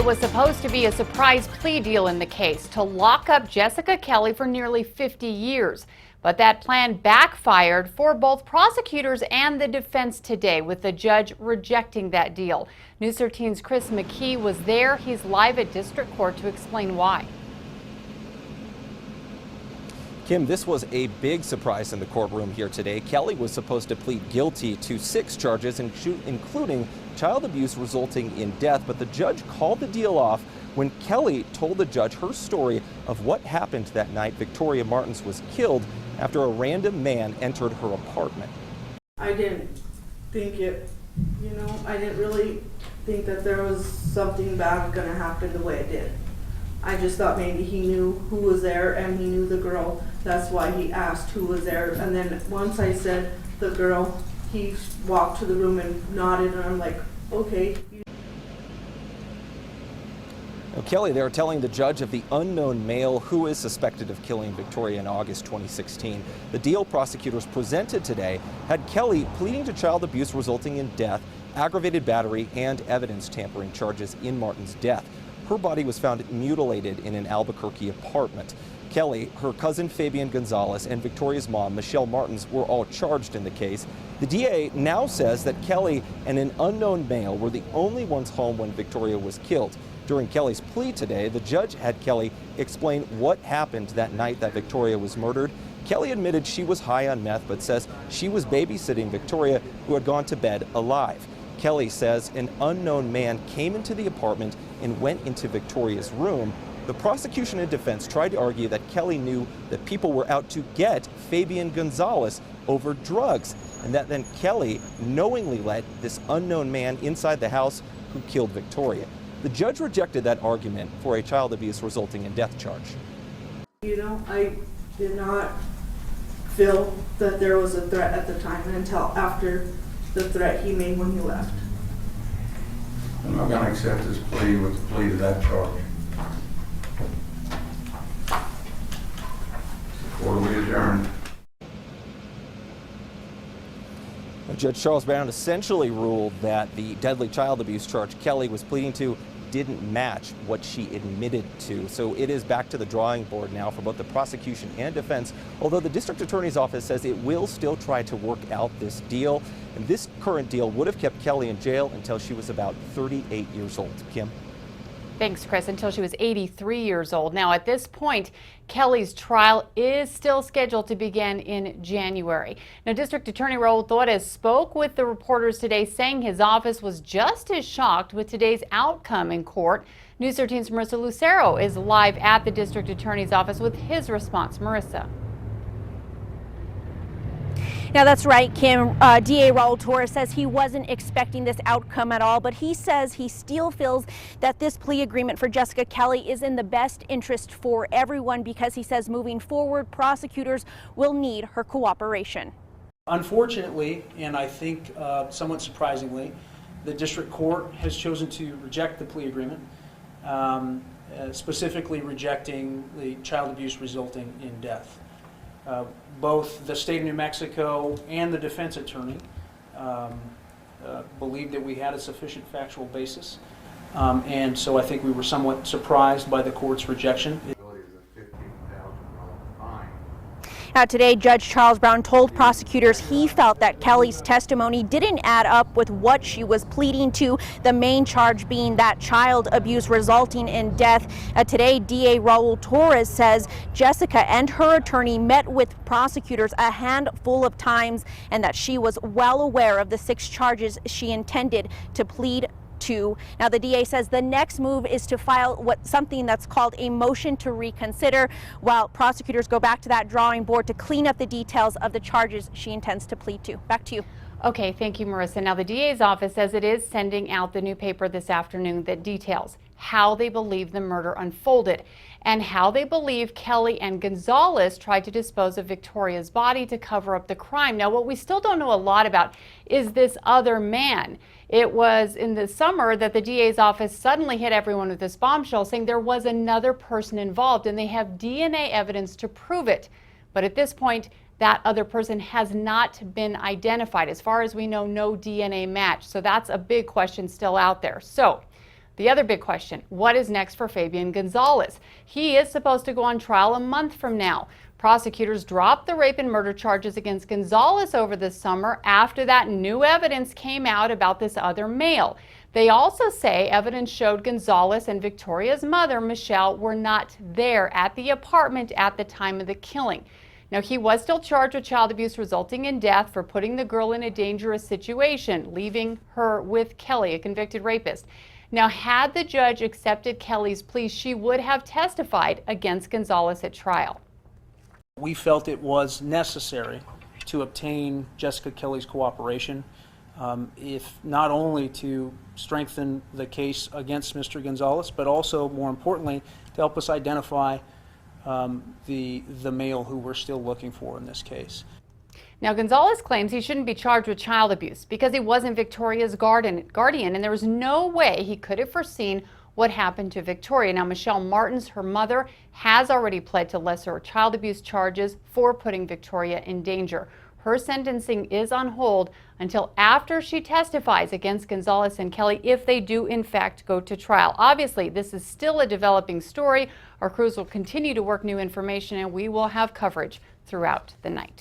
It was supposed to be a surprise plea deal in the case to lock up Jessica Kelly for nearly 50 years. But that plan backfired for both prosecutors and the defense today, with the judge rejecting that deal. News 13's Chris McKee was there. He's live at district court to explain why. Kim, this was a big surprise in the courtroom here today. Kelly was supposed to plead guilty to 6 charges, including child abuse resulting in death, but the judge called the deal off when Kelly told the judge her story of what happened that night Victoria Martens was killed after a random man entered her apartment. I didn't think it, I didn't really think that there was something bad gonna happen the way it did. I just thought maybe he knew who was there and he knew the girl. That's why he asked who was there. And then once I said the girl, he walked to the room and nodded, and I'm like, okay. Now, Kelly, they're telling the judge of the unknown male who is suspected of killing Victoria in August 2016. The deal prosecutors presented today had Kelly pleading to child abuse resulting in death, aggravated battery, and evidence tampering charges in Martin's death. Her body was found mutilated in an Albuquerque apartment. Kelly, her cousin Fabian Gonzalez, and Victoria's mom, Michelle Martens, were all charged in the case. The DA now says that Kelly and an unknown male were the only ones home when Victoria was killed. During Kelly's plea today, the judge had Kelly explain what happened that night that Victoria was murdered. Kelly admitted she was high on meth, but says she was babysitting Victoria, who had gone to bed alive. Kelly says an unknown man came into the apartment and went into Victoria's room. The prosecution and defense tried to argue that Kelly knew that people were out to get Fabian Gonzalez over drugs, and that then Kelly knowingly let this unknown man inside the house who killed Victoria. The judge rejected that argument for a child abuse resulting in death charge. I did not feel that there was a threat at the time until after the threat he made when he left. I'm not going to accept this plea with the plea to that charge. Court will be adjourned. Judge Charles Brown essentially ruled that the deadly child abuse charge Kelly was pleading to didn't match what she admitted to. So it is back to the drawing board now for both the prosecution and defense, although the district attorney's office says it will still try to work out this deal. And this current deal would have kept Kelly in jail until she was about 38 years old. Kim? Thanks, Chris. Until she was 83 years old. Now, at this point, Kelly's trial is still scheduled to begin in January. Now, District Attorney Raul Torres spoke with the reporters today, saying his office was just as shocked with today's outcome in court. News 13's Marissa Lucero is live at the District Attorney's office with his response. Marissa. Now that's right, Kim. DA Raul Torres says he wasn't expecting this outcome at all, but he says he still feels that this plea agreement for Jessica Kelly is in the best interest for everyone, because he says moving forward, prosecutors will need her cooperation. Unfortunately, and I think somewhat surprisingly, the district court has chosen to reject the plea agreement, specifically rejecting the child abuse resulting in death. Both the state of New Mexico and the defense attorney believed that we had a sufficient factual basis, and so I think we were somewhat surprised by the court's rejection. Now today, Judge Charles Brown told prosecutors he felt that Kelly's testimony didn't add up with what she was pleading to, the main charge being that child abuse resulting in death. Today, DA Raul Torres says Jessica and her attorney met with prosecutors a handful of times, and that she was well aware of the 6 charges she intended to plead to. Now the DA says the next move is to file something that's called a motion to reconsider, while prosecutors go back to that drawing board to clean up the details of the charges she intends to plead to. Back to you. Okay, thank you, Marissa. Now the DA's office says it is sending out the new paper this afternoon that details how they believe the murder unfolded and how they believe Kelly and Gonzalez tried to dispose of Victoria's body to cover up the crime. Now, what we still don't know a lot about is this other man. It was in the summer that the DA's office suddenly hit everyone with this bombshell, saying there was another person involved, and they have DNA evidence to prove it. But at this point, that other person has not been identified. As far as we know, no DNA match. So that's a big question still out there. So The other big question, what is next for Fabian Gonzalez? He is supposed to go on trial a month from now. Prosecutors dropped the rape and murder charges against Gonzalez over the summer after that new evidence came out about this other male. They also say evidence showed Gonzalez and Victoria's mother, Michelle, were not there at the apartment at the time of the killing. Now, he was still charged with child abuse resulting in death for putting the girl in a dangerous situation, leaving her with Kelly, a convicted rapist. Now, had the judge accepted Kelly's plea, she would have testified against Gonzalez at trial. We felt it was necessary to obtain Jessica Kelly's cooperation, if not only to strengthen the case against Mr. Gonzalez, but also, more importantly, to help us identify the male who we're still looking for in this case. Now, Gonzalez claims he shouldn't be charged with child abuse because he wasn't Victoria's guardian, and there was no way he could have foreseen what happened to Victoria. Now, Michelle Martens, her mother, has already pled to lesser child abuse charges for putting Victoria in danger. Her sentencing is on hold until after she testifies against Gonzalez and Kelly, if they do in fact go to trial. Obviously, this is still a developing story. Our crews will continue to work new information, and we will have coverage throughout the night.